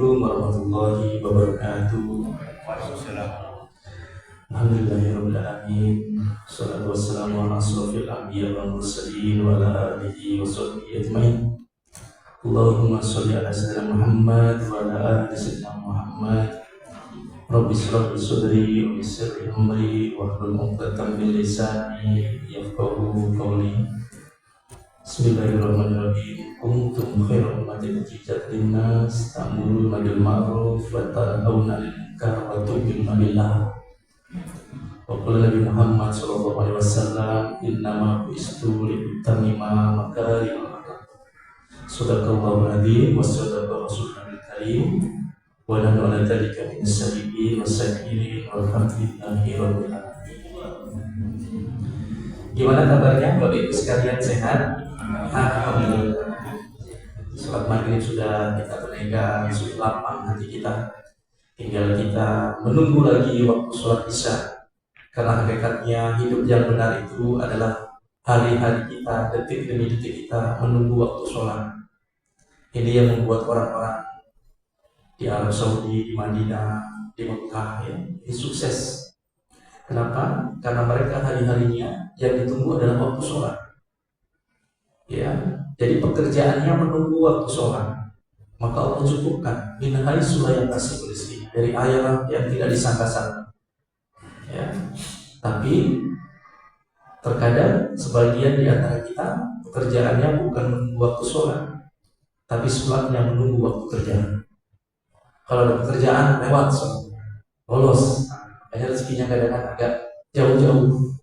Assalamualaikum warahmatullahi wabarakatuh. Waalaikumsalam. Alhamdulillahirabbil alamin. Wassalatu wassalamu ala asrofil anbiya wal mursalin wa ala alihi wa sahbihi ajmain. Allahumma sholli ala sayyidina Muhammad wa ala ali sayyidina Muhammad. Rabbi shrah li sadri wa yassir li amri wa hlul 'uqdatam min lisani yafqahu qawli. Bismillahirrahmanirrahim. Kuntum khairu ummatin ukhrijat linnas ta'muruna bil ma'ruf wa tanhauna 'anil munkar wa tu'minuna billah. Wa qala Nabi Muhammad sallallahu alaihi wasallam, innama bu'istu liutammima makarimal akhlaq. Shadaqallahu al-'azim wa shadaqa rasulul karim wa nahnu 'ala dzalika min as-sabiqin was-sabirin walhamdulillahi rabbil alamin. Gimana kabarnya Bapak Ibu sekalian, sehat? Alhamdulillah. Sholat maghrib sudah kita tunaikan, sudah lapang hati kita. Tinggal kita menunggu lagi waktu sholat isya. Karena hakikatnya hidup yang benar itu adalah hari-hari kita, detik demi detik kita menunggu waktu sholat. Ini yang membuat orang-orang di Arab Saudi, di Madinah, di Mekah ini sukses. Kenapa? Karena mereka hari-harinya yang ditunggu adalah waktu sholat. Ya, jadi pekerjaannya menunggu waktu sholat. Maka Allah cukupkan min haitsu la yahtasib rizqihi, dari ayat yang tidak disangka-sangka. Ya. Tapi terkadang sebagian di antara kita pekerjaannya bukan menunggu waktu sholat, tapi sholatnya menunggu waktu kerja. Kalau ada pekerjaan lewat sholat, lolos. Makanya rezekinya kadang-kadang agak jauh-jauh.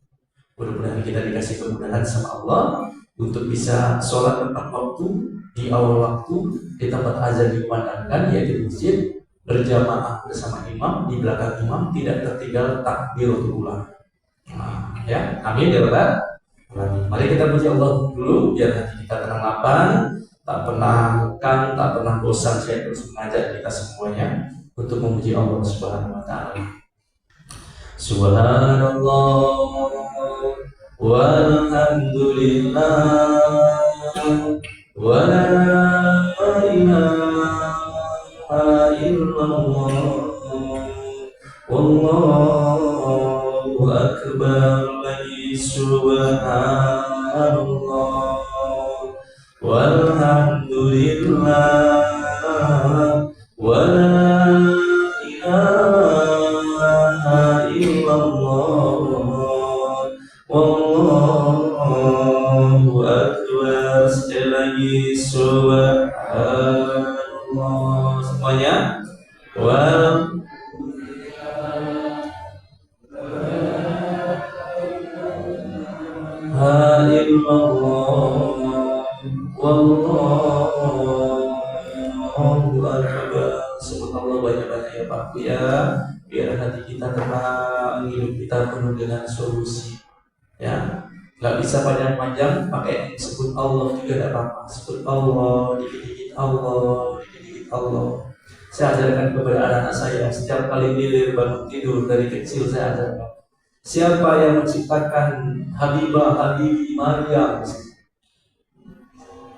Mudah-mudahan kita dikasih kemudahan sama Allah untuk bisa sholat tepat waktu, di awal waktu, di tempat azan dikumandangkan, yaitu di masjid, berjamaah bersama imam, di belakang imam, tidak tertinggal takbiratul ula. Nah, ya, amin ya Rabbal alamin. Mari kita puji Allah dulu, biar hati kita tenang lapang, tak pernah kang, tak pernah bosan. Saya terus mengajak kita semuanya untuk memuji Allah Subhanahu wa Ta'ala. Subhanallah walhamdulillah wa la ilaha illallah wallahu akbar. Subhanallah walhamdulillah wa la ilaha illallah wallahu akbar. Sekali lagi subhanallah semuanya. Wallahu akbar. Sebut Allah banyak-banyak ya Pak ya, biar hati kita tenang, hidup kita penuh dengan solusi. Ya, nggak bisa panjang-panjang, pakai sebut Allah juga tidak apa-apa. Sebut Allah, dikit-dikit Allah, dikit-dikit Allah. Saya ajarkan kepada anak-anak saya setiap kali tidur bangun tidur dari kecil, saya ajarkan. Siapa yang menciptakan Habibah, Habibi, Maryam?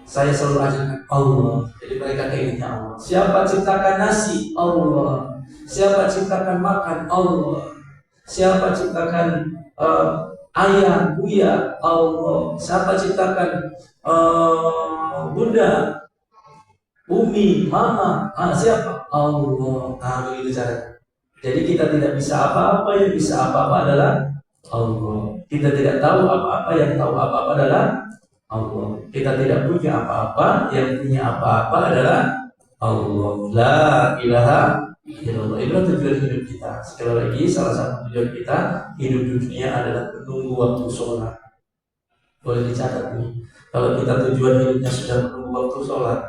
Saya selalu ajarkan Allah. Jadi mereka keinginnya Allah. Siapa ciptakan nasi? Allah. Siapa ciptakan makan? Allah. Siapa ciptakan ayah, buya? Allah. Siapa ciptakan bunda, umi, mama? Siapa? Allah. Begitu caranya. Jadi kita tidak bisa apa-apa, yang bisa apa-apa adalah Allah. Kita tidak tahu apa-apa, yang tahu apa-apa adalah Allah. Kita tidak punya apa-apa, yang punya apa-apa adalah Allah. La ilaha illallah. Itulah tujuan hidup kita. Sekali lagi, salah satu tujuan kita hidup di dunia adalah menunggu waktu sholat. Boleh dicatat nih. Kalau kita tujuan hidupnya sudah menunggu waktu sholat,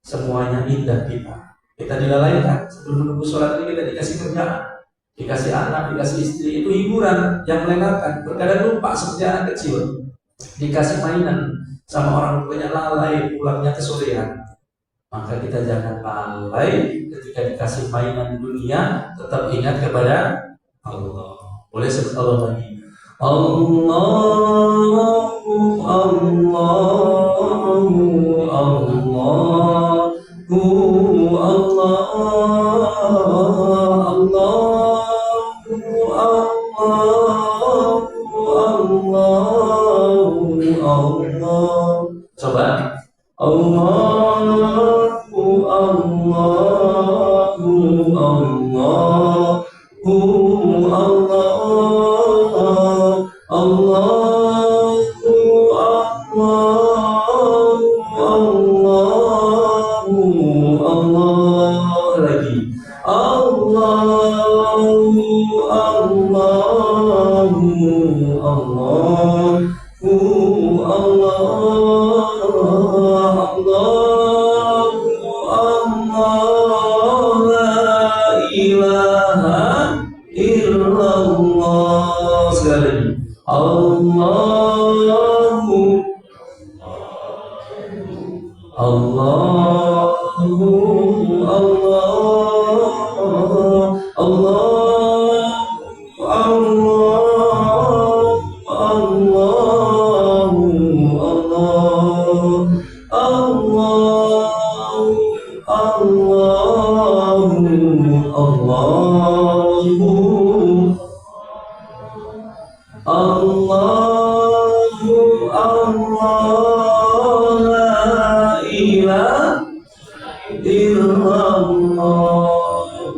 semuanya indah kita. Kita dilalaikan sebelum menunggu sholat ini, kita dikasih kerjaan, dikasih anak, dikasih istri, itu hiburan yang melelahkan. Terkadang lupa sejak anak kecil, dikasih mainan sama orang tuanya, lalai pulangnya kesorean. Maka kita jangan lalai ketika dikasih mainan dunia, tetap ingat kepada Allah. Boleh sebut Allah lagi. Allahu Allahu Allahu Coba. Allahu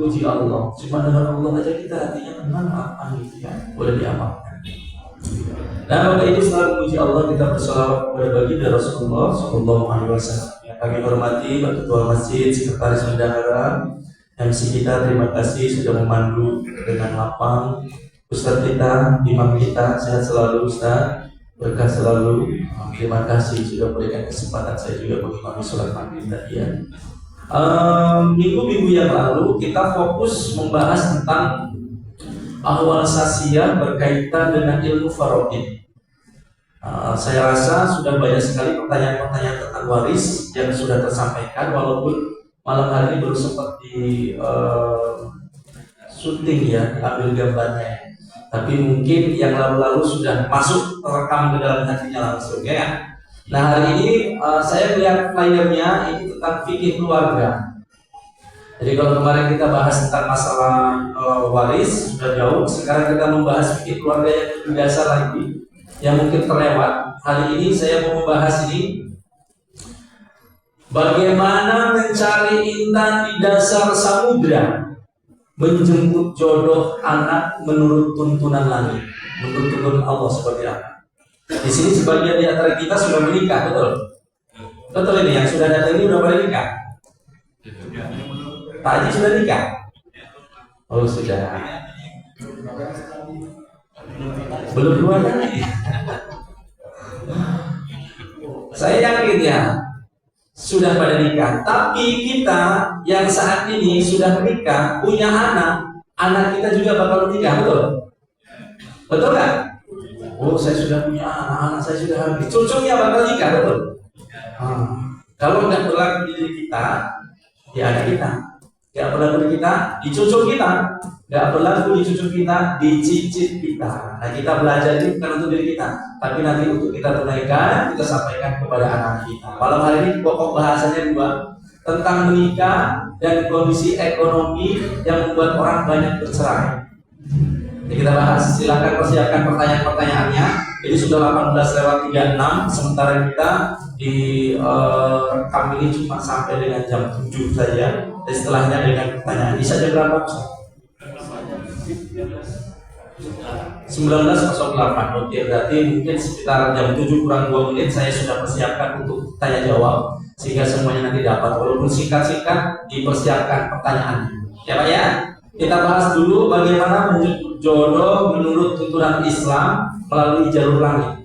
Puji Allah, cuma dengan Allah aja kita hatinya tenang, apa gitu ya, boleh diamalkan. Nah, Bapak Ibu selalu puji Allah, kita bersolawat kepada baginda Rasulullah Sallallahu Alaihi Wasallam. Yang kami hormati Pak Ketua Masjid, Sekretaris Bendahara, MC kita, terima kasih sudah memandu dengan lapang. Ustadz kita, imam kita, sehat selalu Ustadz, berkah selalu. Terima kasih sudah berikan kesempatan saya juga mengimami sholat maghrib tadi ya. Minggu-minggu yang lalu kita fokus membahas tentang ahwal sasiyah berkaitan dengan ilmu faraid. Saya rasa sudah banyak sekali pertanyaan-pertanyaan tentang waris yang sudah tersampaikan, walaupun malam hari ini baru sempat di syuting ya, ambil gambarnya. Tapi mungkin yang lalu-lalu sudah masuk terekam ke dalam hatinya langsung ya. Nah, hari ini saya melihat flyernya ini tentang fikih keluarga. Jadi kalau kemarin kita bahas tentang masalah waris sudah jauh, sekarang kita membahas fikih keluarga yang lebih dasar lagi, yang mungkin terlewat. Hari ini saya mau membahas ini, bagaimana mencari intan di dasar samudra, menjemput jodoh anak menurut tuntunan langit, menurut tuntunan Allah seperti apa. Di sini sebagian di antara kita sudah menikah, betul? Betul ini yang sudah datang ini udah pada nikah? Pak Haji sudah nikah? Oh sudah. Belum dua kali. Saya yakin ya sudah pada nikah. Tapi kita yang saat ini sudah menikah, punya anak kita juga bakal menikah, betul? Betul kan? Oh, saya sudah punya anak saya sudah habis. Cucunya bakal nikah, betul? Kalau nggak berlaku di diri kita, di anak kita. Nggak berlaku di kita, di cucu kita. Nggak berlaku di cucu kita, di cicit kita. Nah, kita belajar ini bukan untuk diri kita, tapi nanti untuk kita tunaikan, kita sampaikan kepada anak kita. Malam hari ini pokok bahasanya dua, tentang menikah dan kondisi ekonomi yang membuat orang banyak bercerai. Jadi kita bahas, silakan persiapkan pertanyaan-pertanyaannya. Ini sudah 18:36, sementara kita di rekam ini cuma sampai dengan jam 7 saja. Dan setelahnya dengan pertanyaan. Bisa jam berapa? 19:08. Oke, berarti mungkin sekitar jam 7 kurang 2 menit saya sudah persiapkan untuk tanya jawab, sehingga semuanya nanti dapat. Walaupun singkat-singkat, dipersiapkan pertanyaannya. Ya Pak ya? Kita bahas dulu bagaimana menjemput jodoh menurut tuntunan Islam melalui jalur langit.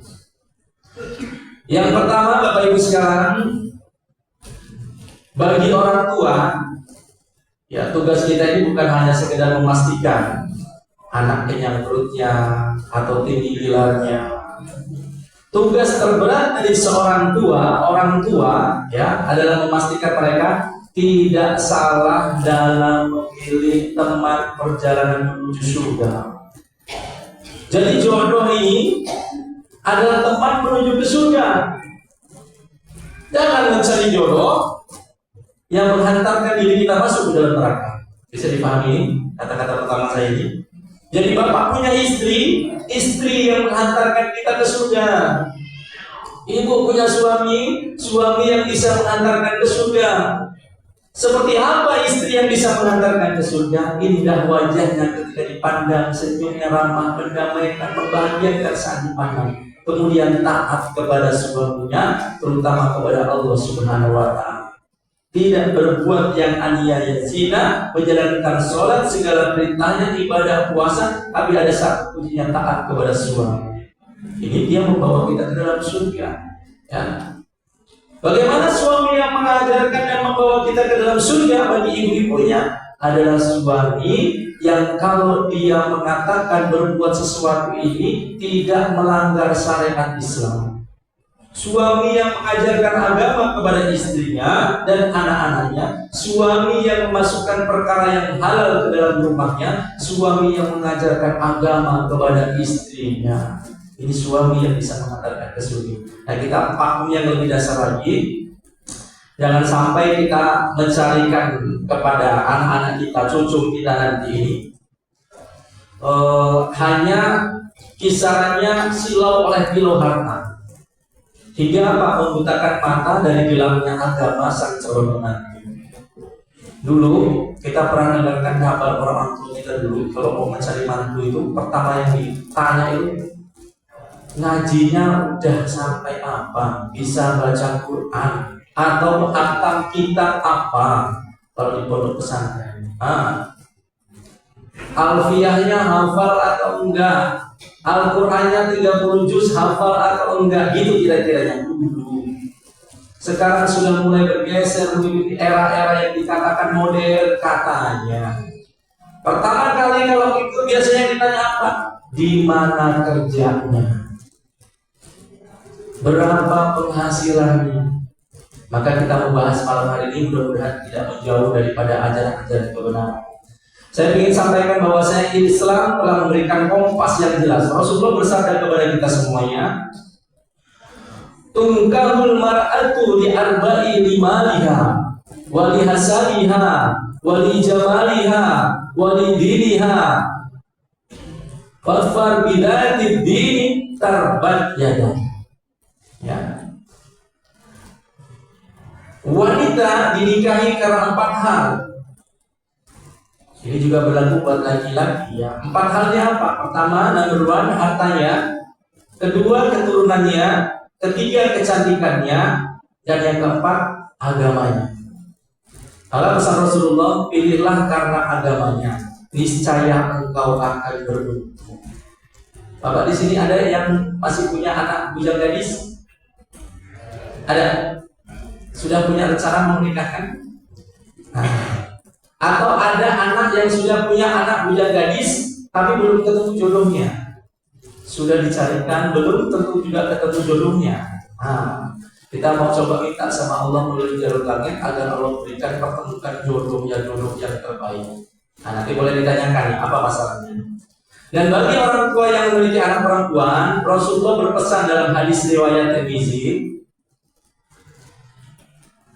Yang pertama, Bapak Ibu sekalian, bagi orang tua, ya tugas kita ini bukan hanya sekedar memastikan anak kenyang perutnya atau tinggi pilarnya. Tugas terberat dari seorang tua, orang tua, ya, adalah memastikan mereka tidak salah dalam memilih teman perjalanan menuju surga. Jadi jodoh ini adalah teman menuju ke surga. Jangan mencari jodoh yang menghantarkan diri kita masuk ke dalam neraka. Bisa dipahami kata-kata pertama saya ini? Jadi bapak punya istri yang menghantarkan kita ke surga. Ibu punya suami yang bisa menghantarkan ke surga. Seperti apa istri yang bisa mengantarkan ke surga? Indah wajahnya ketika dipandang, senyumnya ramah, mendamaikan, membahagiakan saat dipandang. Kemudian taat kepada suaminya, terutama kepada Allah Subhanahu wa Ta'ala. Tidak berbuat yang aniaya, zina, menjalankan sholat, segala perintahnya, ibadah, puasa, tapi ada satu kuncinya, taat kepada suami. Ini dia membawa kita ke dalam surga. Ya. Bagaimana suami yang mengajarkan dan membawa kita ke dalam surga bagi ibu-ibunya adalah suami yang kalau dia mengatakan berbuat sesuatu ini tidak melanggar syariat Islam. Suami yang mengajarkan agama kepada istrinya dan anak-anaknya, suami yang memasukkan perkara yang halal ke dalam rumahnya, suami yang mengajarkan agama kepada istrinya. Ini suami yang bisa mengantarkan ke surga. Nah, kita pakem yang lebih dasar lagi. Jangan sampai kita mencarikan kepada anak-anak kita, cucu kita nanti ini hanya kisarannya silau oleh kilo harta. Hingga apa? Membutakan mata dari gelapnya agama sang calon menantu. Dulu kita pernah dengarkan kabar orang tua kita dulu kalau mau mencari mantu itu pertama yang ditanya itu ngajinya udah sampai apa, bisa baca Quran atau khatam kitab apa kalau di pondok pesantren. Alfiyahnya hafal atau enggak, Al-Qur'annya 30 juz hafal atau enggak, gitu kira-kiranya dulu. Sekarang sudah mulai bergeser mengikuti era-era yang dikatakan modern katanya. Pertama kali kalau itu biasanya ditanya apa? Di mana kerjanya? Berapa penghasilannya? Maka kita membahas malam hari ini mudah-mudahan tidak menjauh daripada ajaran-ajaran kebenaran. Saya ingin sampaikan bahwa saya Islam telah memberikan kompas yang jelas. Rasulullah bersabda kepada kita semuanya, "Tungkahul mar'atu li arba'i limaliha wa li hasabiha wa li jamaliha wa li diniha. Fadfar bidatid dini tarbat yadah." Ya. Wanita dinikahi karena 4 hal. Ini juga berlaku buat laki-laki ya. 4 halnya apa? Pertama, number 1, hartanya. Kedua, keturunannya. Ketiga, kecantikannya. Dan yang keempat, agamanya. Kalau pesan Rasulullah, pilihlah karena agamanya, niscaya engkau akan beruntung. Bapak di sini ada yang masih punya anak bujang gadis? Ada? Sudah punya rencana menikahkan? Atau ada anak yang sudah punya anak bujang gadis tapi belum ketemu jodohnya? Sudah dicarikan, belum tentu juga ketemu jodohnya. Kita mau coba minta sama Allah melalui jalur langit agar Allah berikan pertemukan jodoh yang terbaik. Nanti boleh ditanyakan apa masalahnya. Dan bagi orang tua yang memiliki anak perempuan, Rasulullah berpesan dalam hadis riwayat Tirmizi,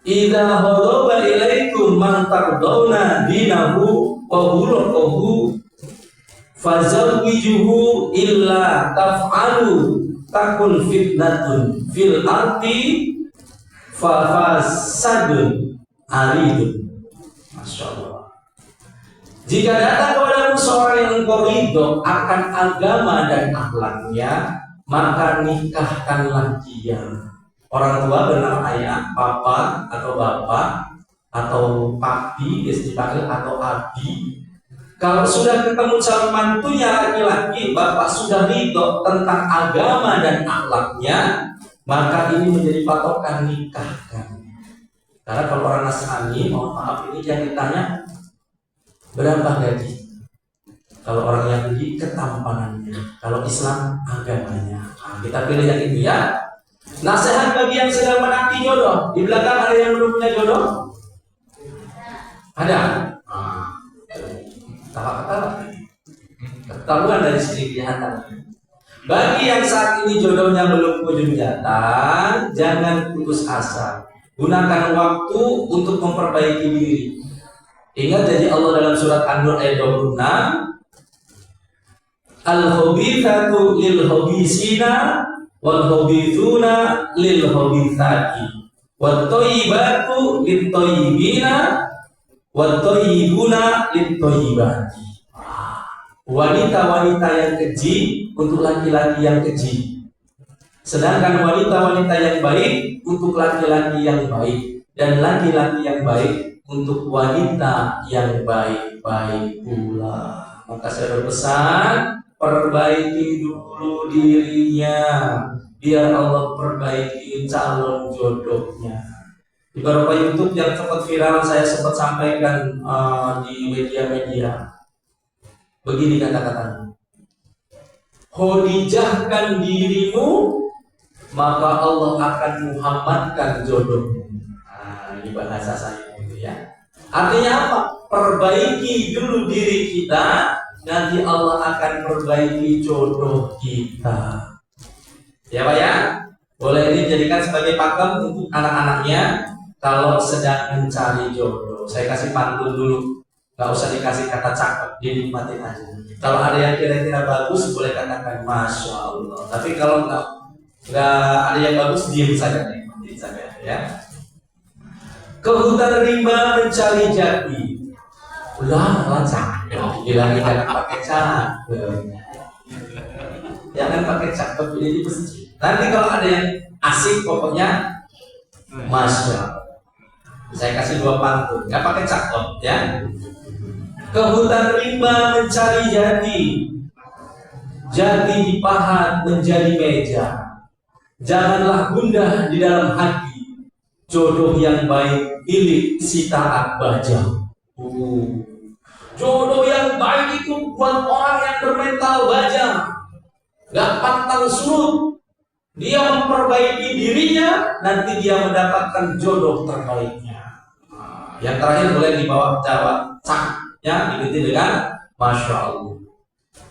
"Idza hadaba ilaikum man tardawna dinahu wa khuluquhu fazawwijuhu illa taf'alu takun fitnatun fil ardi fa fasadun aridun." Masya Allah. Jika datang kepadamu seorang yang engkau ridho akan agama dan akhlaknya, maka nikahkanlah dia. Orang tua bernama ayah, papa atau bapak atau papi, biasa dipanggil, atau abi. Kalau sudah ketemu calon mantunya laki-laki, bapak sudah ridho tentang agama dan akhlaknya, maka ini menjadi patokan nikahkan. Karena kalau orang Nasrani, mohon maaf, ini yang ditanya berapa gaji. Kalau orang Yahudi ketampanannya, kalau Islam agamanya. Kita pilih yang itu ya. Nasihat bagi yang sedang menanti jodoh. Di belakang ada yang belum punya jodoh? Ada? Ketahuan dari sini kelihatan. Bagi yang saat ini jodohnya belum kunjung datang, jangan putus asa. Gunakan waktu untuk memperbaiki diri. Ingat janji Allah dalam surat An-Nur ayat 26, al-khabithatu lil-khabithina wal-khabithuna lil-khabithati wat-thayyibatu lit-thayyibina wat-thayyibuna lit-thayyibati. Wanita-wanita yang keji untuk laki-laki yang keji, sedangkan wanita-wanita yang baik untuk laki-laki yang baik, dan laki-laki yang baik untuk wanita yang baik-baik pula. Maka saya berpesan, perbaiki dulu dirinya, biar Allah perbaiki calon jodohnya. Di beberapa YouTube yang sempat viral saya sempat sampaikan di media-media. Begini kata-katanya, Khadijahkan dirimu, maka Allah akan muhammadkan jodohmu. Nah, ini bahasa saya itu ya. Artinya apa? Perbaiki dulu diri kita, nanti Allah akan perbaiki jodoh kita. Ya Pak ya? Boleh ini jadikan sebagai pakem untuk anak-anaknya kalau sedang mencari jodoh. Saya kasih pantun dulu. Gak usah dikasih kata cakep, dinikmatin aja. Kalau ada yang kira-kira bagus, boleh katakan Masya Allah. Tapi kalau nggak ada yang bagus, diam saja, nikmatin saja ya. Ke hutan rimba mencari jati. Ulah lancar, bilangin jangan pakai cakep. Jangan pakai cakep ini di masjid. Nanti kalau ada yang asik, pokoknya Masya Allah. Saya kasih 2 pantun, nggak pakai cakep ya. Ke hutan rimba mencari jati, jati dipahat menjadi meja. Janganlah gundah di dalam hati, jodoh yang baik milik si taat baja. Jodoh yang baik itu buat orang yang bermental baja, gak pantang surut. Dia memperbaiki dirinya, nanti dia mendapatkan jodoh terbaiknya. Yang terakhir boleh dibawa Jawa, cak. Ya, diikuti dengan Masya Allah.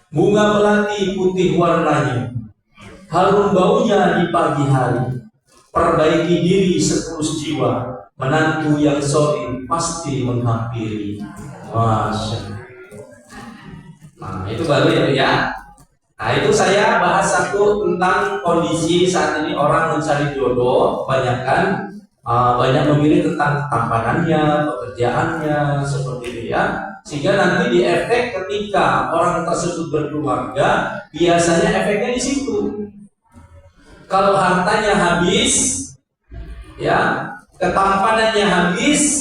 Bunga melati putih warnanya, harum baunya di pagi hari. Perbaiki diri setulus jiwa, menantu yang sorry pasti menghampiri. Masya Allah. Nah, itu baru ya. Nah, itu saya bahas satu tentang kondisi saat ini orang mencari jodoh. Kebanyakan banyak memilih tentang tampanannya, pekerjaannya, seperti itu ya. Sehingga nanti di efek ketika orang tersebut berkeluarga, biasanya efeknya di situ. Kalau hartanya habis, ya, ketampanannya habis,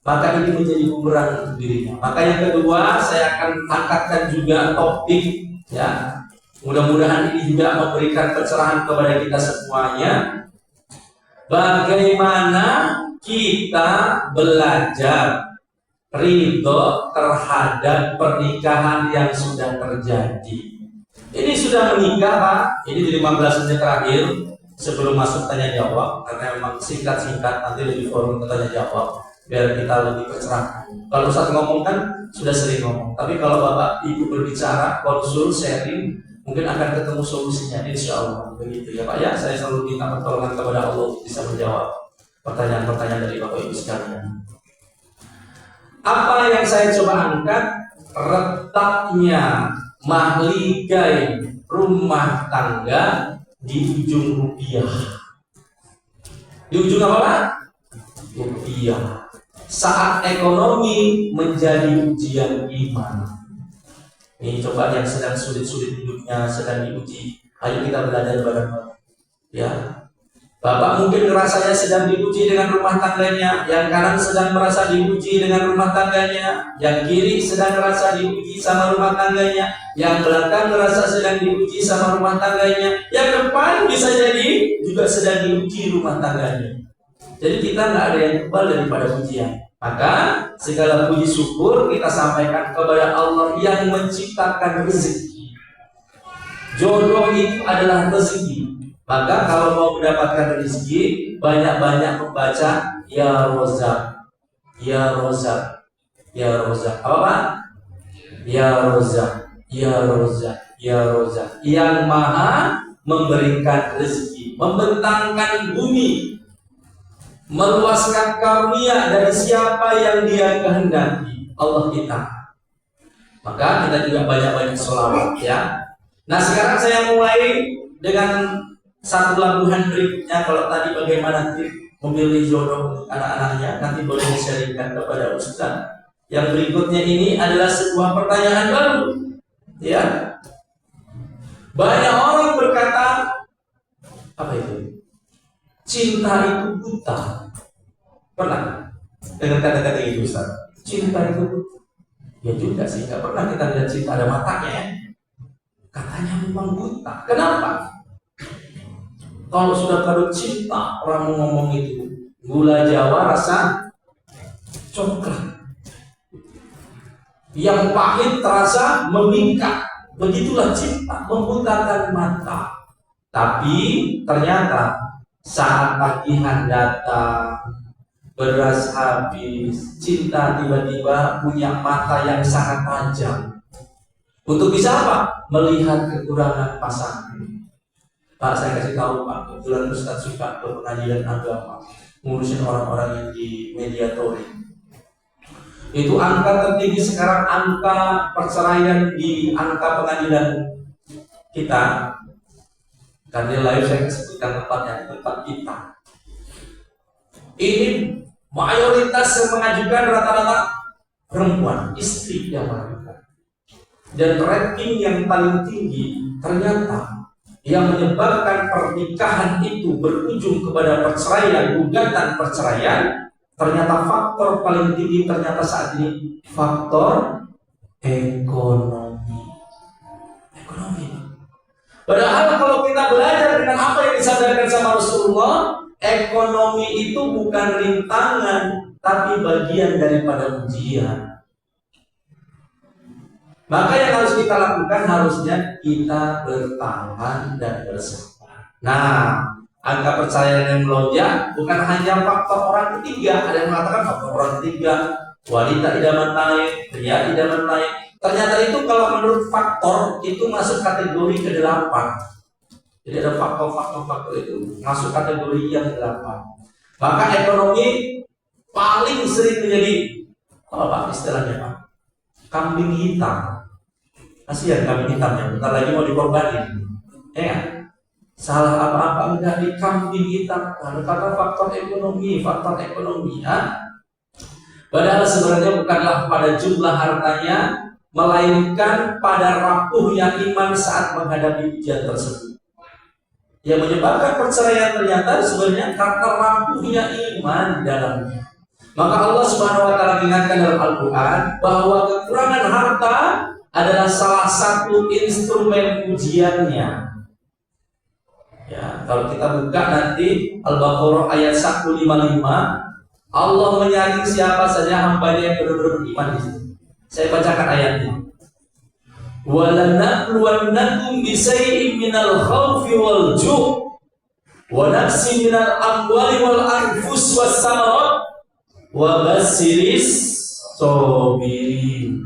maka ini menjadi bumerang untuk dirinya. Maka yang kedua, saya akan angkatkan juga topik, ya. Mudah-mudahan ini juga memberikan pencerahan kepada kita semuanya. Bagaimana kita belajar ridho terhadap pernikahan yang sudah terjadi. Ini sudah menikah Pak, ini di 15 menit terakhir sebelum masuk tanya jawab, karena memang singkat-singkat, nanti lebih forum tanya jawab biar kita lebih tercerahkan. Kalau Ustaz ngomong kan sudah sering ngomong, tapi kalau Bapak Ibu berbicara, konsul, sharing, mungkin akan ketemu solusinya, insya Allah. Begitu ya Pak ya, saya selalu minta pertolongan kepada Allah untuk bisa menjawab pertanyaan-pertanyaan dari Bapak Ibu sekalian. Apa yang saya coba angkat, retaknya mahligai rumah tangga di ujung rupiah. Di ujung apa Pak? Rupiah. Saat ekonomi menjadi ujian iman. Ini coba yang sedang sulit-sulit hidupnya, sedang diuji, ayo kita belajar bareng-bareng. Ya, Bapak mungkin ngerasanya sedang diuji dengan rumah tangganya, yang kanan sedang merasa diuji dengan rumah tangganya, yang kiri sedang merasa diuji sama rumah tangganya, yang belakang merasa sedang diuji sama rumah tangganya, yang depan bisa jadi juga sedang diuji rumah tangganya. Jadi kita nggak ada yang kebal daripada ujian. Maka segala puji syukur kita sampaikan kepada Allah yang menciptakan rezeki. Jodoh itu adalah rezeki. Maka kalau mau mendapatkan rezeki, banyak-banyak membaca Ya Rozak, Ya Rozak, Ya Rozak. Apa Pak? Ya Rozak, Ya Rozak, Ya Rozak. Yang maha memberikan rezeki, membentangkan bumi, meluaskan karunia dari siapa yang Dia kehendaki, Allah kita. Maka kita juga banyak-banyak sholawat ya. Nah sekarang saya mulai dengan satu labuhan berikutnya. Kalau tadi bagaimana memilih jodoh untuk anak-anaknya, nanti boleh di-sharingkan kepada Ustaz. Yang berikutnya ini adalah sebuah pertanyaan baru ya. Banyak orang berkata, apa itu? Cinta itu buta. Pernah dengar kata-kata itu Ustaz? Cinta itu buta. Ya juga sih, nggak pernah kita lihat cinta ada matanya ya. Katanya memang buta. Kenapa? Kalau sudah kado cinta, orang ngomong itu gula Jawa rasa coklat, yang pahit terasa memingkat. Begitulah cinta, membutakan mata. Tapi ternyata saat tagihan datang, beras habis, cinta tiba-tiba punya mata yang sangat tajam. Untuk bisa apa? Melihat kekurangan pasangan. Pak, saya kasih tahu Pak, kebetulan Ustaz suka ke pengadilan agama, ngurusin orang-orang yang di mediatoring. Itu angka tertinggi sekarang, angka perceraian di angka pengadilan kita. Karena live saya sebutkan tempatnya, tempat kita. Ini mayoritas yang mengajukan rata-rata perempuan, istri yang mengajukan. Dan ranking yang paling tinggi ternyata yang menyebabkan pernikahan itu berujung kepada perceraian, gugatan perceraian, ternyata faktor paling tinggi ternyata saat ini faktor ekonomi. Padahal kalau kita belajar dengan apa yang disampaikan sama Rasulullah, ekonomi itu bukan rintangan, tapi bagian daripada ujian. Maka yang harus kita lakukan harusnya kita bertahan dan bersabar. Nah, angka perceraian yang melonjak bukan hanya faktor orang ketiga. Ada yang mengatakan faktor orang ketiga, wanita idaman naik, pria idaman naik. Ternyata itu kalau menurut faktor itu masuk kategori ke-8. Jadi ada faktor-faktor itu masuk kategori yang ke-8. Maka ekonomi paling sering menjadi apa Pak istilahnya Pak? Kambing hitam. Kasihan kambing hitam ya, bentar lagi mau dikorbanin. Ya, salah apa-apa enggak di kambing hitam. Kalau kata faktor ekonomi ya. Padahal sebenarnya bukanlah pada jumlah hartanya, melainkan pada rapuhnya iman saat menghadapi ujian tersebut. Yang menyebabkan perceraian ternyata sebenarnya karena rapuhnya iman di dalamnya. Maka Allah Subhanahu wa taala ingatkan dalam Al-Qur'an bahwa kekurangan harta adalah salah satu instrumen ujiannya. Ya, kalau kita buka nanti Al-Baqarah ayat 155, Allah menyaring siapa saja hambanya yang benar-benar beriman di situ. Saya bacakan ayatnya. Walanabluwannakum bisay'in minal khawfi wal ju' wa nafsin minal amwali wal anfus was samarat wa basiris sobirin.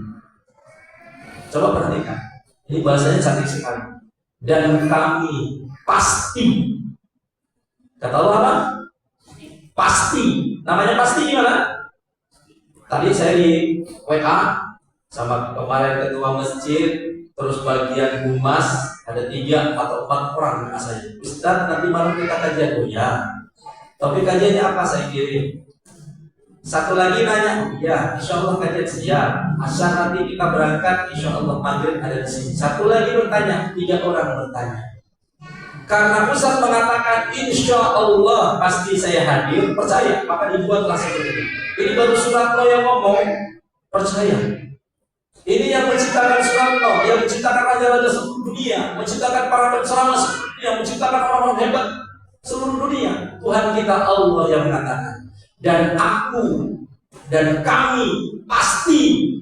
Coba perhatikan, ini bahasanya cantik sekali. Dan kami pasti, kata Allah apa? Pasti. Namanya pasti gimana? Tadi saya di WA sama kemarin ketua masjid, terus bagian humas, ada 3 atau 4 orang saya. Ustaz, nanti malam kita kajian. Oh ya, tapi kajiannya apa saya kirim? Satu lagi nanya, ya insya Allah kajian siap. Asal nanti kita berangkat, insya Allah maghrib ada di sini. Satu lagi bertanya, 3 orang bertanya. Karena Ustaz mengatakan insya Allah pasti saya hadir, percaya, maka dibuatlah seperti ini. Ini baru Suratno yang ngomong, percaya. Ini yang menciptakan Suratno, yang menciptakan raja-raja seluruh dunia, menciptakan para penceramah seluruh dunia, menciptakan orang-orang hebat seluruh dunia. Tuhan kita Allah yang mengatakan. Dan aku dan kami pasti.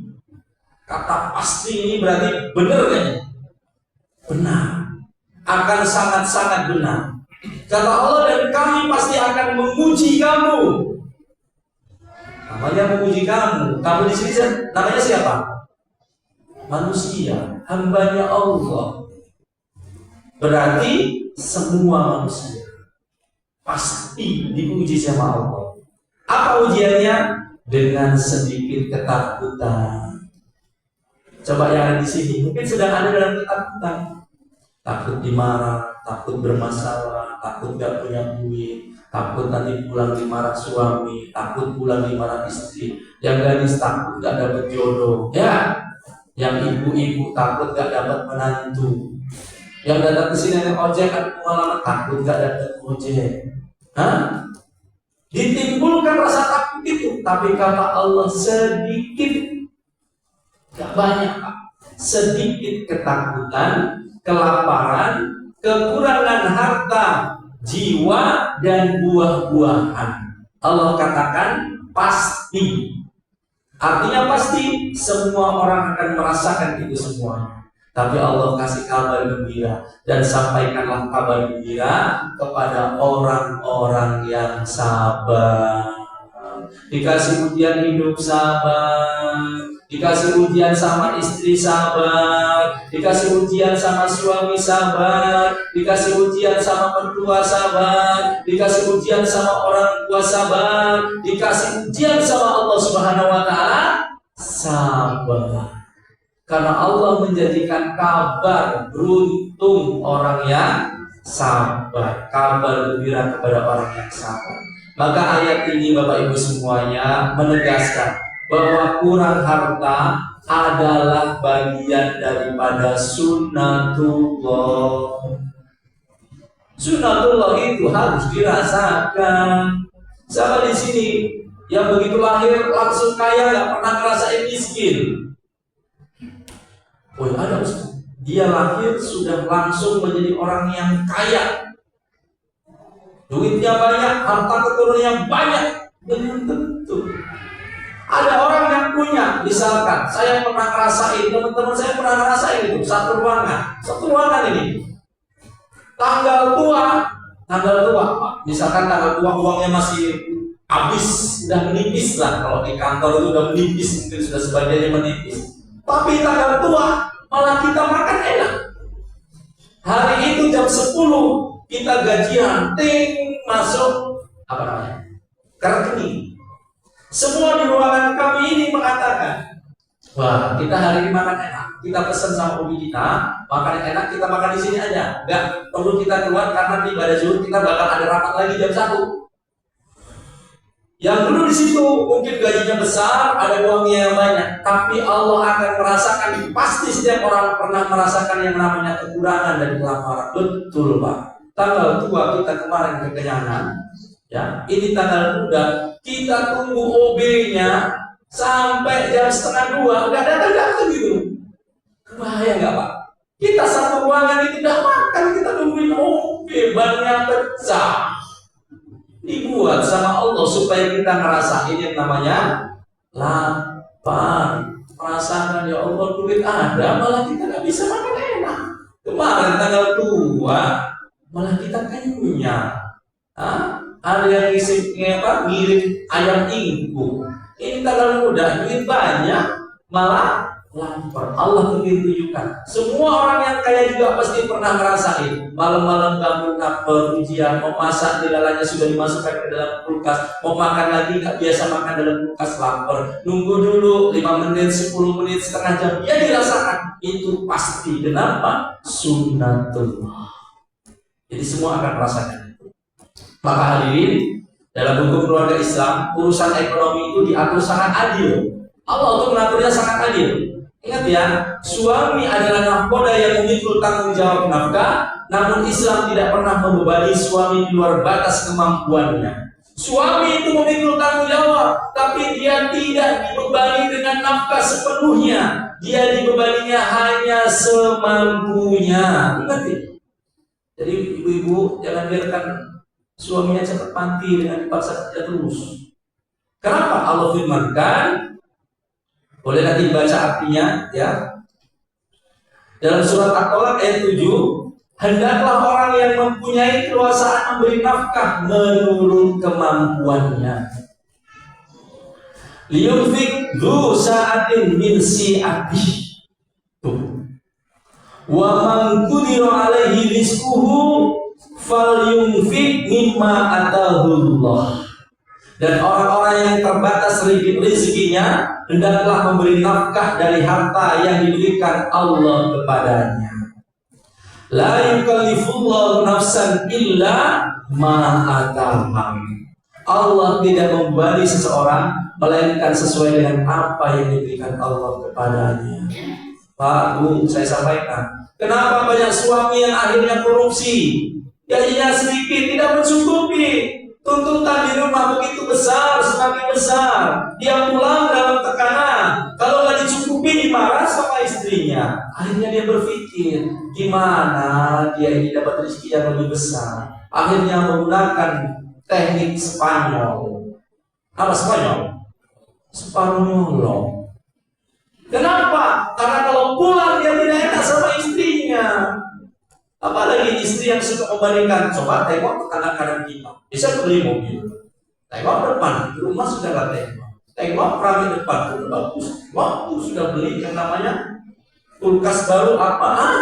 Kata pasti ini berarti benar kan? Benar. Akan sangat-sangat benar. Kata Allah, dan kami pasti akan menguji kamu. Namanya menguji kamu. Kamu di sini namanya siapa? Manusia, hambanya Allah. Berarti semua manusia pasti diuji sama Allah. Apa ujiannya? Dengan sedikit ketakutan. Coba yang ada di sini mungkin sedang ada dalam ketakutan. Takut dimarah, takut bermasalah, takut gak punya duit, takut nanti pulang dimarah suami, takut pulang dimarah istri. Yang gadis takut gak dapat jodoh, ya. Yang ibu-ibu takut gak dapat menantu. Yang datang ke sini naik ojek ada pengalaman takut gak dapat ojek. Hah? Ditimbulkan rasa takut itu, tapi kata Allah sedikit, gak banyak Pak. Sedikit ketakutan, kelaparan, kekurangan harta, jiwa, dan buah-buahan. Allah katakan pasti. Artinya pasti semua orang akan merasakan itu semua. Tapi Allah kasih kabar gembira, dan sampaikanlah kabar gembira kepada orang-orang yang sabar. Dikasih ujian hidup sabar, dikasih ujian sama istri sabar, dikasih ujian sama suami sabar, dikasih ujian sama mertua sabar, dikasih ujian sama orang tua sabar, dikasih ujian sama Allah Subhanahu wa taala sabar. Karena Allah menjadikan kabar beruntung orang yang sabar, kabar gembira kepada orang yang sabar. Maka ayat ini Bapak Ibu semuanya menegaskan bahwa kurang harta adalah bagian daripada sunnatullah. Sunnatullah itu harus dirasakan. Siapa di sini yang begitu lahir langsung kaya, gak pernah ngerasain miskin? Oh ada Ustaz. Dia lahir sudah langsung menjadi orang yang kaya, duitnya banyak, harta keturunannya banyak. Belum tentu. Ada orang yang punya, misalkan saya pernah ngerasain, teman-teman saya pernah ngerasain itu satu ruangan ini. Tanggal tua, misalkan tanggal tua uangnya masih habis, sudah menipis lah. Kalau di kantor itu sudah menipis, mungkin sudah sebagiannya menipis. Tapi tanggal tua malah kita makan enak. Hari itu jam 10 kita gajian, ting masuk apa namanya? Rekening. Semua di ruangan kami ini mengatakan, wah kita hari ini makan enak. Kita pesan sama ubi kita, makan enak, kita makan di sini aja. Enggak perlu kita keluar karena di pada zuhur kita bakal ada rapat lagi jam 1. Yang dulu di situ mungkin gajinya besar, ada uangnya yang banyak, tapi Allah akan merasakan, pasti setiap orang pernah merasakan yang namanya kekurangan dan kelaparan. Betul Pak. Tanggal tua kita kemarin kekenyangan, ya. Ini tanggal muda, kita tunggu OB-nya sampai jam 1:30 udah datang gitu. Bahaya nggak Pak? Kita satu ruangan itu udah makan, kita nungguin OB, bannya pecah. Dibuat sama Allah supaya kita ngerasain yang namanya lapar. Merasakan ya Allah duit ada, malah kita nggak bisa makan enak. Kemarin tanggal tua malah kita kenyang. Ada yang ngirim ayam ingkung. Ini tanggal muda, duit banyak, malah lapar. Allah ingin tunjukkan. Semua orang yang kaya juga pasti pernah ngerasain malam-malam bangun lapar, ujian, mau masak dilalanya sudah dimasukkan ke dalam kulkas, mau makan lagi nggak biasa makan dalam kulkas, lapar, nunggu dulu 5 menit, 10 menit, setengah jam, ya dirasakan. Itu pasti. Kenapa? Sunnatullah. Jadi semua akan merasakan itu. Maka hadirin, dalam hukum keluarga Islam, urusan ekonomi itu diatur sangat adil. Allah itu mengaturnya sangat adil. Ingat ya, suami adalah nahkoda yang memikul tanggung jawab nafkah, namun Islam tidak pernah membebani suami di luar batas kemampuannya. Suami itu memikul tanggung jawab, tapi dia tidak dibebani dengan nafkah sepenuhnya. Dia dibebaninya hanya semampunya. Ingat ya? Jadi ibu-ibu jangan biarkan suaminya cepat mati dengan dipaksa kerja terus. Kenapa? Allah firmankan, boleh nanti baca artinya ya. Dalam surat At-Tolak ayat 7, hendaklah orang yang mempunyai kekuasaan memberi nafkah menurut kemampuannya. Liyunfik dzu sa'atin min si'atihi. Wa man qudira alaihi rizquhu falyunfiq mimma atahullah. Dan orang-orang yang terbatas rezekinya hendaklah memberi nafkah dari harta yang diberikan Allah kepadanya. La yukallifullahu nafsan illa ma ataha. Allah tidak membebani seseorang melainkan sesuai dengan apa yang diberikan Allah kepadanya. Pak, Bu, saya sampaikan, kenapa banyak suami yang akhirnya korupsi? Gajinya sedikit, tidak mencukupi. Tuntutan di rumah begitu besar, semakin besar. Dia pulang dalam tekanan. Kalau nggak dicukupi, dimarah sama istrinya. Akhirnya dia berpikir, gimana dia ini dapat rezeki yang lebih besar. Akhirnya menggunakan teknik Spanyol. Apa Spanyol? Separuh nyolong. Kenapa? Karena kalau pulang dia tidak enak sama istrinya. Apalagi istri yang suka membandingkan, coba tengok ke kanan-kanan kita, bisa beli mobil, tengok depan, di rumah sudah gak tengok keramik depan, udah bagus, waktu sudah beli yang namanya kulkas baru apa,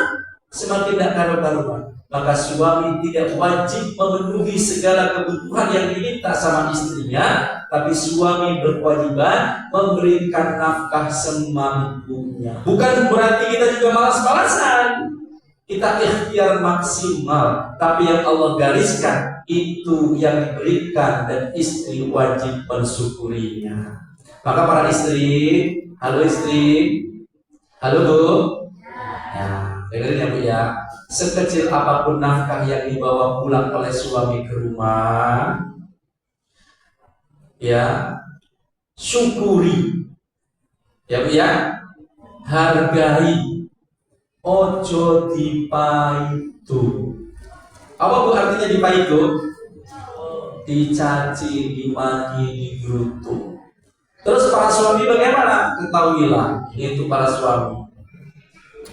semakin tidak karu-karuan. Maka suami tidak wajib memenuhi segala kebutuhan yang diminta sama istrinya, tapi suami berkewajiban memberikan nafkah semampunya. Bukan berarti kita juga malas-malasan. Kita ikhtiar maksimal, tapi yang Allah gariskan itu yang diberikan dan istri wajib mensyukurinya. Maka para istri, halo istri, halo Bu, ya, dengerin ya Bu ya. Sekecil apapun nafkah yang dibawa pulang oleh suami ke rumah, ya, syukuri, ya Bu ya, hargai. Ojo dipaitu. Apa Bu artinya dipaitu? Dicaci, dimaki, digerutu. Terus para suami bagaimana? Ketahuilah, itu para suami,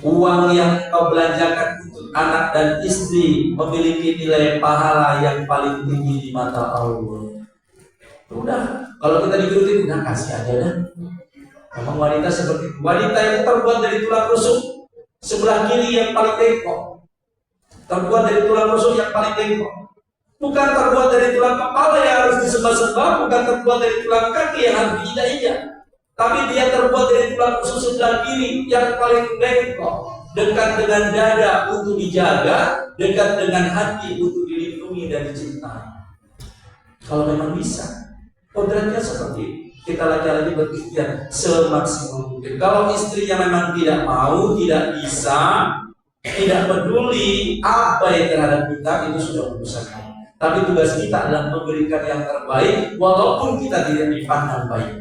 uang yang kau belanjakan untuk anak dan istri memiliki nilai pahala yang paling tinggi di mata Allah. Udah, kalau kita digerutin, udah kasih aja dah. Memang wanita seperti itu. Wanita yang terbuat dari tulang rusuk sebelah kiri yang paling bengkok, terbuat dari tulang rusuk yang paling bengkok, bukan terbuat dari tulang kepala yang harus disembah-sembah, bukan terbuat dari tulang kaki yang harus diinjak-injak, tapi dia terbuat dari tulang rusuk sebelah kiri yang paling bengkok, dekat dengan dada untuk dijaga, dekat dengan hati untuk dilindungi dan dicintai. Kalau memang bisa, kodratnya seperti itu. Kita lagi-lagi berikhtiar semaksimal mungkin. Kalau istrinya memang tidak mau, tidak bisa, tidak peduli apa yang terhadap kita, itu sudah urusan. Tapi tugas kita adalah memberikan yang terbaik, walaupun kita tidak dipandang baik.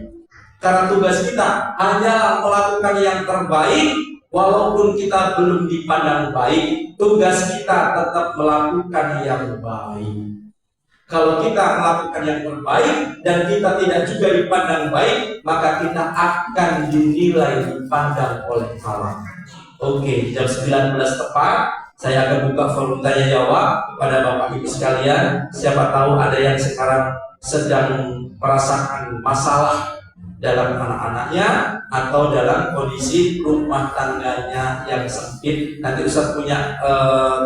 Karena tugas kita hanya melakukan yang terbaik, walaupun kita belum dipandang baik. Tugas kita tetap melakukan yang baik. Kalau kita melakukan yang terbaik dan kita tidak juga dipandang baik, maka kita akan dinilai dipandang oleh Allah. Oke, jam 19 tepat, saya akan buka forum tanya jawab kepada Bapak Ibu sekalian. Siapa tahu ada yang sekarang sedang merasakan masalah dalam anak-anaknya atau dalam kondisi rumah tangganya yang sempit. Nanti Ustaz punya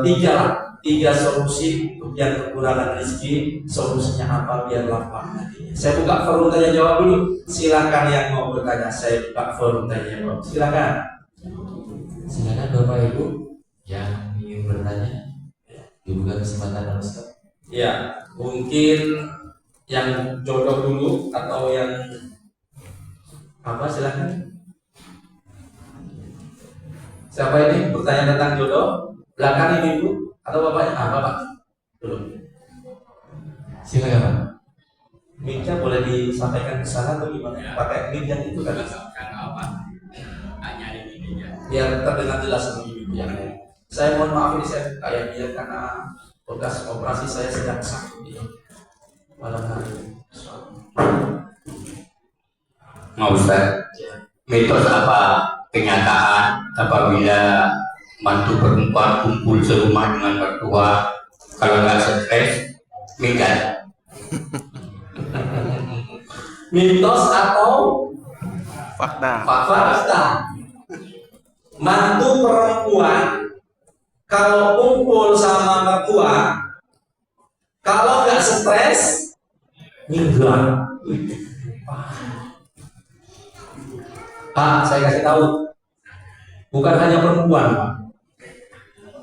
tiga solusi untuk yang kekurangan rezeki. Solusinya apa biar lapang nantinya. Saya buka forum tanya jawab dulu. Silakan yang mau bertanya. Saya buka forum tanya jawab. Silakan. Silakan Bapak Ibu yang ingin bertanya. Dibuka kesempatan Ustaz. Ya, mungkin yang jodoh dulu atau yang apa, silakan. Siapa ini bertanya tentang jodoh? Belakang ini Bu atau bapaknya? Bapak dulu. Silakan Pak. Mic-nya boleh disampaikan ke sana atau gimana? Pakai mic yang itu kan? Biar terdengar jelas sama ibu yang lain. Saya mohon maaf ini saya kayak biar karena bekas operasi saya sedang sakit ini malam hari ini. Mau Ustaz, mitos apa kenyataan apabila mantu perempuan kumpul serumah dengan mertua, kalau nggak stres, minggat? Mitos atau fakta? Fakta. Mantu perempuan kalau kumpul sama mertua Kalau nggak stres, mingguan. Saya kasih tahu, bukan hanya perempuan, Pak.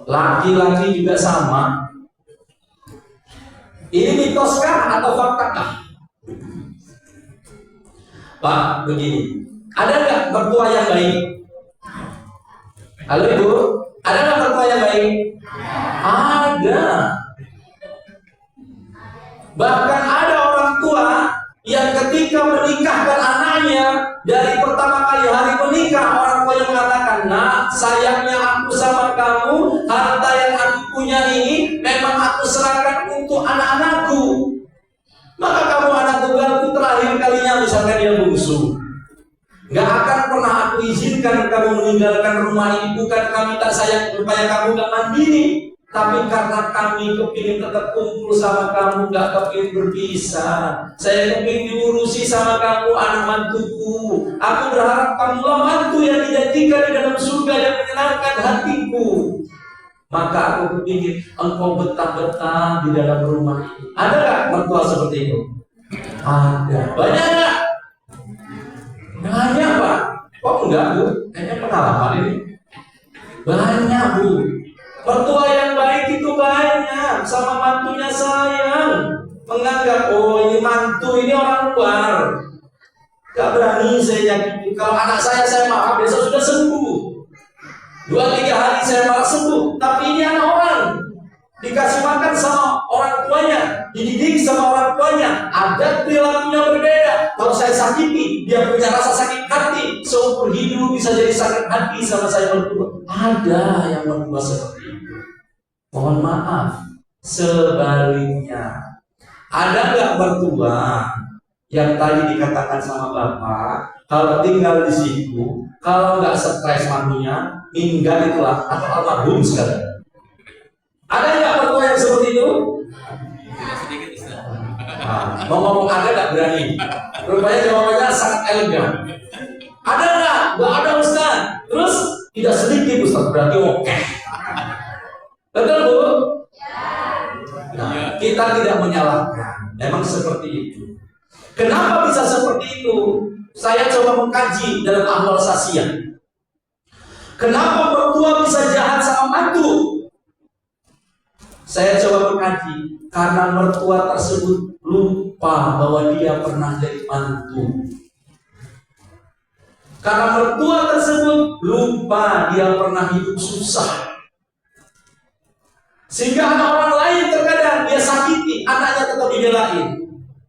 Laki-laki juga sama. Ini mitoskah atau faktakah? Pak, begini. Ada nggak mertua yang baik? Halo Ibu, ada nggak mertua yang baik? Ada. Bahkan ada orang tua yang ketika menikahkan anaknya, dari pertama kali hari menikah, orang tua yang mengatakan, "Nak, sayangnya aku sama kamu, harta yang aku punya ini memang aku serahkan untuk anak-anakku. Maka kamu anak tunggalku terakhir kalinya," misalkan dia bungsu, "gak akan pernah aku izinkan kamu meninggalkan rumah ini. Bukan kami tak sayang supaya kamu gak mandiri, tapi karena kami kepingin tetap kumpul sama kamu, gak kepingin berpisah. Saya kepingin diurusi sama kamu, anak mantuku. Aku berharap kamulah mantu yang dijanjikan di dalam surga yang menyenangkan hatiku. Maka aku kepingin engkau betah-betah di dalam rumah ini." Ada gak mertua seperti itu? Ada. Banyak gak? Banyak, Pak. Kok enggak, Bu? Kayaknya pengalaman ini. Banyak, Bu. Mertua yang baik itu banyak. Sama mantunya sayang, menganggap, oh ini mantu, ini orang luar, gak berani saya nyakitin. Kalau anak saya maaf, besok sudah sembuh. 2-3 hari saya malah sembuh. Tapi ini anak orang, dikasih makan sama orang tuanya, dididik sama orang tuanya, ada perilakunya berbeda. Kalau saya sakiti, dia punya rasa sakit hati, seumur hidup bisa jadi sakit hati sama saya mertua. Ada yang mertua seperti itu. Mohon maaf, sebaliknya, ada nggak mertua yang tadi dikatakan sama Bapak, kalau tinggal di situ, kalau nggak stres mantunya, minggat itulah atau almarhum sekali. Ada nggak mertua yang seperti itu? Mau ngomong ada nggak berani? Rupanya jawabannya sangat elegan. Ada nggak? Nggak ada Ustaz. Terus tidak sedikit Ustaz, berarti oke. Betul Bu? Nah, kita tidak menyalahkan. Memang seperti itu. Kenapa bisa seperti itu? Saya coba mengkaji dalam ahwal sasiah. Kenapa mertua bisa jahat sama mantu? Saya coba mengkaji, karena mertua tersebut lupa bahwa dia pernah jadi mantu. Karena mertua tersebut lupa dia pernah hidup susah, sehingga anak orang lain terkadang dia sakiti, anaknya tetap dibelain.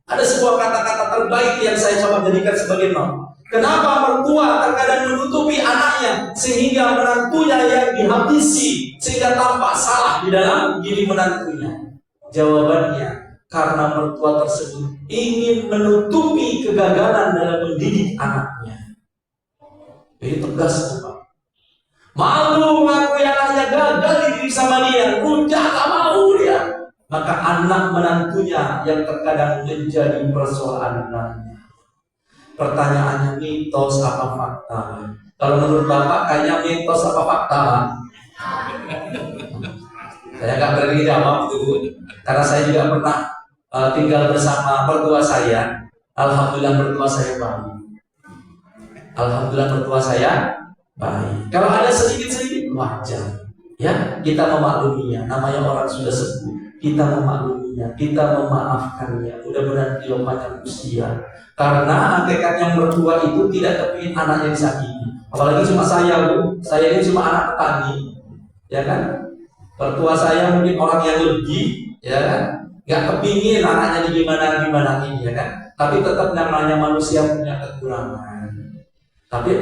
Ada sebuah kata-kata terbaik yang saya coba jadikan sebagai nom. Kenapa mertua terkadang menutupi anaknya sehingga menantunya yang dihabisi, sehingga tampak salah di dalam diri menantunya? Jawabannya, karena mertua tersebut ingin menutupi kegagalan dalam mendidik anaknya. Ini tegas, Pak. Malu mengakui anaknya gagal dididik sama dia, udah gak mau dia. Maka anak menantunya yang terkadang menjadi persoalan lainnya. Pertanyaannya, mitos apa fakta? Kalau menurut Bapak kayaknya mitos apa fakta? Saya nggak berani jawab itu, karena saya juga pernah tinggal bersama mertua saya. Alhamdulillah mertua saya baik. Alhamdulillah mertua saya baik. Kalau ada sedikit-sedikit wajar, ya kita memakluminya. Namanya orang sudah sembuh, kita memakluminya, kita memaafkannya. Mudah-mudahan dia panjang usia. Karena hakikatnya mertua itu tidak kepingin anaknya disakiti. Apalagi cuma saya, Bu. Saya ini cuma anak petani, ya kan? Mertua saya mungkin orang yang lebih, ya kan? Gak kepingin anaknya gimana ini, ya kan? Tapi tetap namanya manusia punya kekurangan. Tapi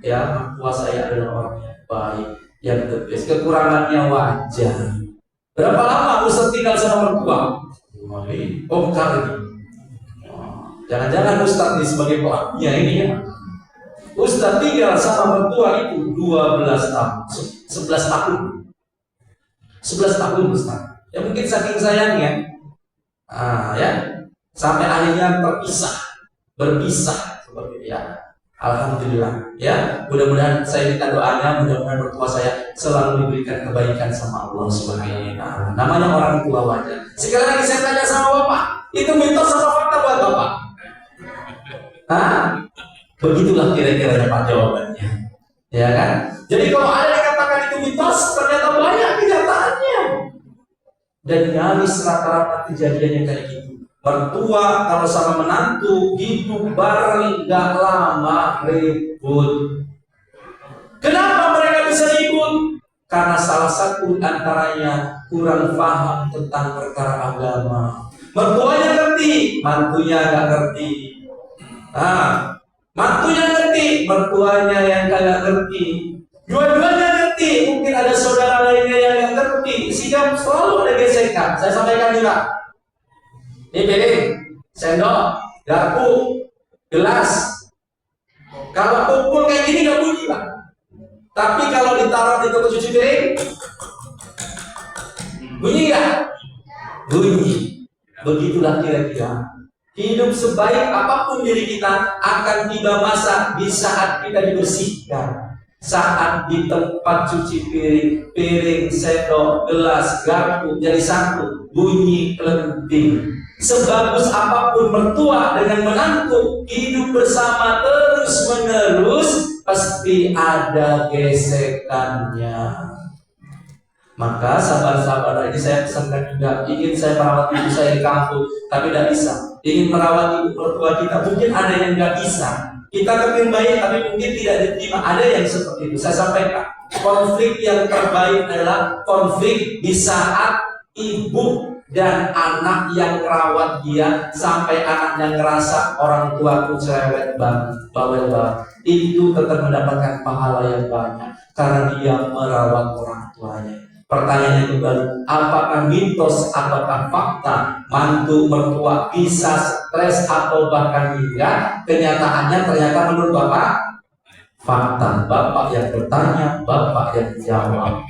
ya mertua saya adalah orang yang baik, yang tegas. Kekurangannya wajar. Berapa lama Ustaz tinggal sama mertua? Bongkar ini. Jangan-jangan Ustaz ini sebagai pelakunya ini ya. Ustaz tinggal sama mertua itu 12 tahun, 11 tahun. 11 tahun Ustaz. Ya mungkin saking sayangnya, ya sampai akhirnya berpisah seperti ya. Alhamdulillah, ya. Mudah-mudahan saya minta doanya, mudah-mudahan mertua saya selalu diberikan kebaikan sama Allah Subhanahu wa taala. Namanya orang tua wajar. Sekali lagi saya tanya sama Bapak, itu mitos atau fakta buat Bapak? Hah? Begitulah kira-kiranya Pak jawabannya. Ya kan? Jadi kalau ada yang katakan itu mitos, ternyata banyak kenyataannya. Dan nyaris rata-rata kejadiannya kayak gitu. Mertua kalau sama menantu hidup bareng gak lama ribut. Kenapa mereka bisa ribut? Karena salah satu antaranya kurang paham tentang perkara agama. Mertuanya ngerti, mantunya gak ngerti. Mantunya ngerti, mertuanya yang kagak ngerti. Dua-duanya ngerti, mungkin ada saudara lainnya yang gak ngerti, sehingga selalu ada gesekan. Saya sampaikan juga. Ini piring, sendok, garpu, gelas. Kalau kumpul kayak gini gak bunyi, Pak. Tapi kalau ditaruh di toko cuci piring, bunyi gak? Bunyi. Begitulah kira-kira. Hidup sebaik apapun diri kita akan tiba masa di saat kita dibersihkan. Saat di tempat cuci piring, sendok, gelas, garpu jadi satu, bunyi kelenting. Sebagus apapun mertua dengan menantu hidup bersama terus menerus, pasti ada gesekannya. Maka sabar-sabar ini saya pesankan juga. Ingin saya merawat ibu saya di kampung, tapi tidak bisa. Ingin merawat ibu mertua kita, mungkin ada yang nggak bisa. Kita kepingin baik, tapi mungkin tidak diterima. Ada yang seperti itu. Saya sampaikan, konflik yang terbaik adalah konflik di saat ibu dan anak yang merawat dia sampai anaknya ngerasa orang tuaku cerewet banget, bawel banget. Itu tetap mendapatkan pahala yang banyak karena dia merawat orang tuanya. Pertanyaannya kembali, apakah mitos ataukah fakta mantu mertua bisa stres atau bahkan hingga? Kenyataannya ternyata menurut Bapak fakta. Bapak yang bertanya, Bapak yang jawab.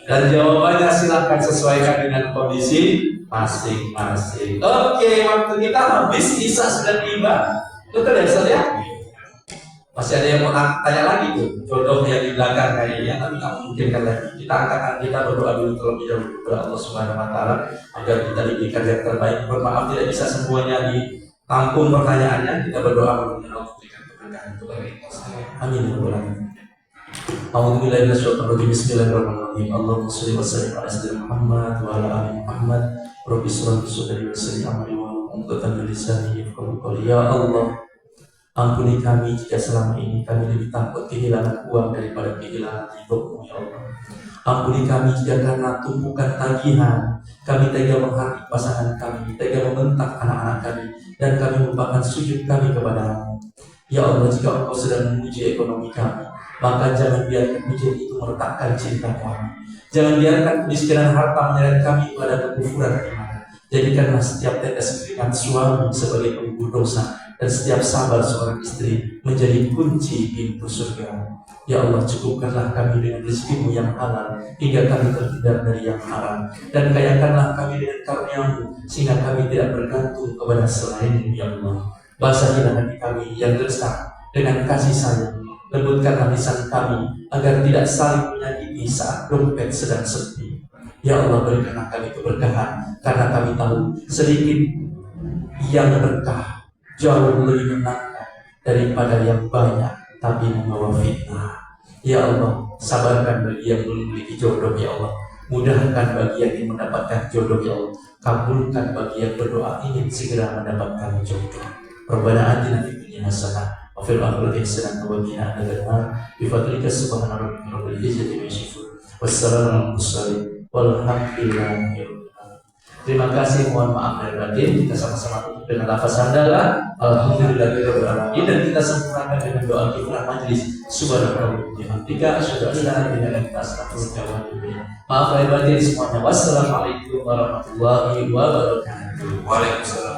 Dan jawabannya silahkan sesuaikan dengan kondisi masing-masing. Oke, waktu kita habis, Isa sudah tiba. Betul ya Ustaz ya? Masih ada yang mau tanya lagi tuh, jodoh yang di belakang kayaknya, tapi nggak memungkinkan lagi. Kita angkat, kita berdoa dulu terlebih dahulu kepada Allah Subhanahu Wa Taala agar kita diberikan yang terbaik. Bermaaf tidak bisa semuanya ditampung pertanyaannya. Kita berdoa mudah-mudahan Allah berikan keberkahan untuk kita. Amin ya rabbal alamin. A'udzubillahi minasyaitonir rajim. Bismillahirrahmanirrahim. Allahumma shalli wa sallim ala sayyidina Muhammad wa ala ali Muhammad. Rabbi shrah li sadri wa yassir li amri wa uqdatan min lisani yafqahu qawli. Ya Allah, ampuni kami jika selama ini kami lebih takut kehilangan uang daripada kehilangan ridho-Mu, ya Allah. Ampuni kami jika karena tumpukan tagihan kami tega menghardik pasangan kami, tega membentak anak-anak kami, dan kami melupakan sujud kami kepada-Mu. Ya Allah, jika Engkau sedang menguji ekonomi kami, maka jangan biarkan ujian itu meretakkan cinta kami. Jangan biarkan kemiskinan harta menyeret kami pada kekufuran iman. Jadikanlah setiap tetes keringat suami sebagai pengubur dosa, dan setiap sabar seorang istri menjadi kunci pintu surga. Ya Allah, cukupkanlah kami dengan rezeki-Mu yang halal hingga kami terhindar dari yang haram, dan kayakanlah kami dengan karunia-Mu sehingga kami tidak bergantung kepada selain-Mu, ya Allah. Basahilah hati kami yang resah dengan kasih sayang. Lembutkanlah lisan kami agar tidak saling menyakiti saat dompet sedang sepi. Ya Allah, berikanlah kami keberkahan, karena kami tahu sedikit yang berkah jauh lebih menyenangkan daripada yang banyak tapi membawa fitnah. Ya Allah, sabarkan bagi yang belum memiliki jodoh, ya Allah. Mudahkan bagi yang ingin mendapatkan jodoh, ya Allah. Kabulkan bagi yang berdoa ingin segera mendapatkan jodoh. Rabbana atina fid dunya hasanah wa fil akhirati hasanah wa qina adzabannar. Bi fadlika subhana rabbika rabbil izzati amma yasifun. Wassalamu alal mursalin walhamdulillahi rabbil alamin. Terima kasih, mohon maaf lahir batin. Kita sama-sama tutup dengan lafaz hamdalah alhamdulillahirabbil alamin, dan kita sempurnakan dengan doa kifayah majelis. Subhanallah wa bihamdika asyhadu an la ilaha illa anta astaghfiruka wa atubu ilaik. Maaf lahir batin semuanya. Wassalamualaikum warahmatullahi wabarakatuh. Waalaikumsalam.